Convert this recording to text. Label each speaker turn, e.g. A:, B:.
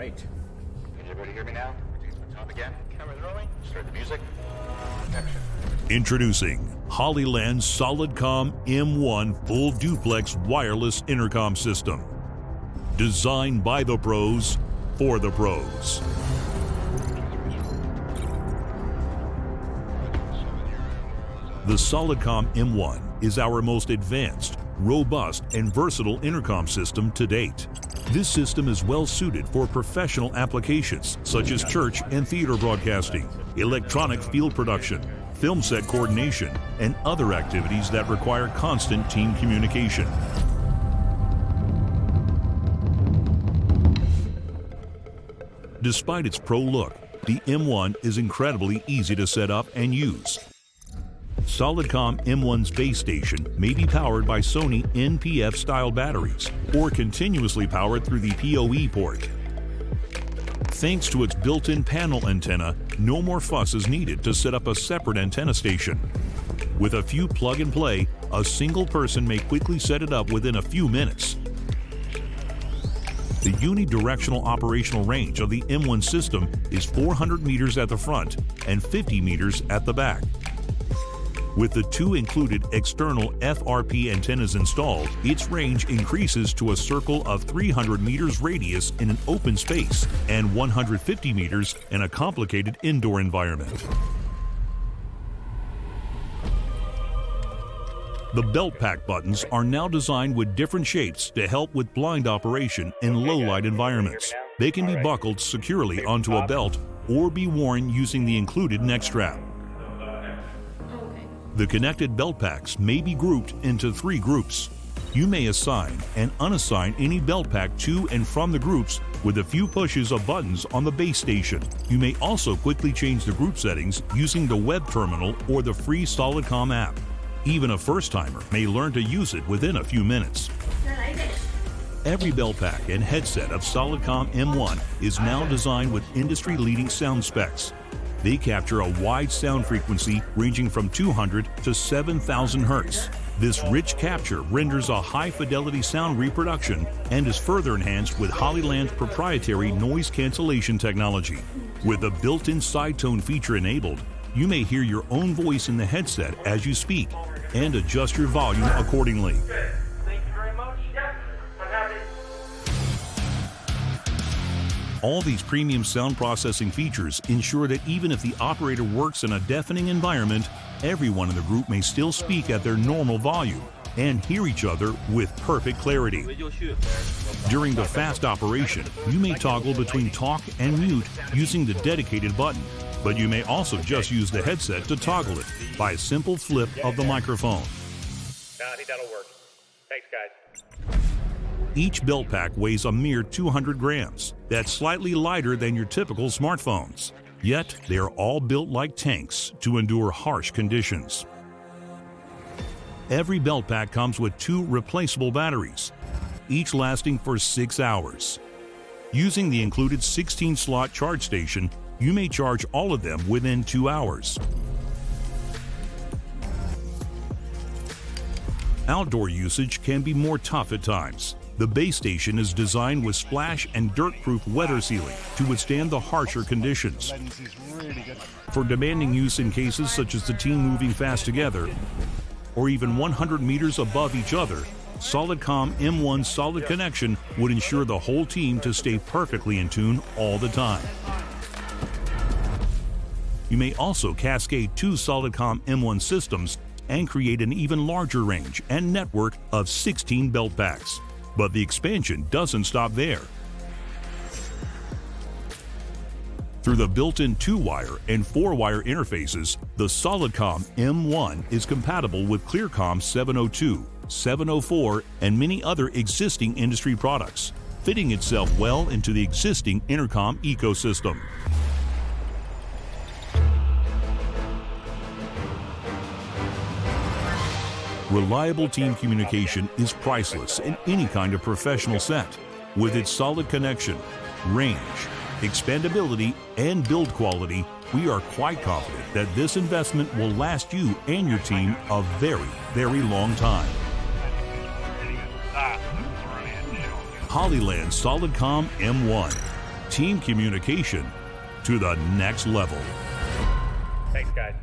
A: Great.
B: Can everybody hear me now? Top again. Cameras rolling. Start the music. Action.
C: Introducing Hollyland SOLIDCOM M1 full duplex wireless intercom system. Designed by the pros for the pros. The SOLIDCOM M1 is our most advanced, robust, and versatile intercom system to date. This system is well suited for professional applications such as church and theater broadcasting, electronic field production, film set coordination, and other activities that require constant team communication. Despite its pro look, the M1 is incredibly easy to set up and use. SOLIDCOM M1's base station may be powered by Sony NPF-style batteries or continuously powered through the PoE port. Thanks to its built-in panel antenna, no more fuss is needed to set up a separate antenna station. With a few plug-and-play, a single person may quickly set it up within a few minutes. The unidirectional operational range of the M1 system is 400 meters at the front and 50 meters at the back. With the two included external FRP antennas installed, its range increases to a circle of 300 meters radius in an open space and 150 meters in a complicated indoor environment. The belt pack buttons are now designed with different shapes to help with blind operation in low-light environments. They can be buckled securely onto a belt or be worn using the included neck strap. The connected belt packs may be grouped into 3 groups. You may assign and unassign any belt pack to and from the groups with a few pushes of buttons on the base station. You may also quickly change the group settings using the web terminal or the free SOLIDCOM app. Even a first-timer may learn to use it within a few minutes. Every belt pack and headset of SOLIDCOM M1 is now designed with industry-leading sound specs. They capture a wide sound frequency ranging from 200 to 7,000 Hz. This rich capture renders a high-fidelity sound reproduction and is further enhanced with Hollyland's proprietary noise cancellation technology. With a built-in side tone feature enabled, you may hear your own voice in the headset as you speak and adjust your volume accordingly.
D: Thank you very much. Yep, I'm happy.
C: All these premium sound processing features ensure that even if the operator works in a deafening environment, everyone in the group may still speak at their normal volume and hear each other with perfect clarity. During the fast operation, you may toggle between talk and mute using the dedicated button, but you may also just use the headset to toggle it by a simple flip of the microphone.
D: I think that'll work. Thanks, guys.
C: Each belt pack weighs a mere 200 grams. That's slightly lighter than your typical smartphones. Yet, they are all built like tanks to endure harsh conditions. Every belt pack comes with 2 replaceable batteries, each lasting for 6 hours. Using the included 16-slot charge station, you may charge all of them within 2 hours. Outdoor usage can be more tough at times. The base station is designed with splash and dirt-proof weather sealing to withstand the harsher conditions. For demanding use in cases such as the team moving fast together, or even 100 meters above each other, SOLIDCOM M1's solid connection would ensure the whole team to stay perfectly in tune all the time. You may also cascade 2 SOLIDCOM M1 systems and create an even larger range and network of 16 belt packs. But the expansion doesn't stop there. Through the built-in 2-wire and 4-wire interfaces, the SOLIDCOM M1 is compatible with Clearcom 702, 704, and many other existing industry products, fitting itself well into the existing intercom ecosystem. Reliable team communication is priceless in any kind of professional set. With its solid connection, range, expandability, and build quality, we are quite confident that this investment will last you and your team a very, very long time. Hollyland SOLIDCOM M1. team communication to the next level.
D: Thanks, guys.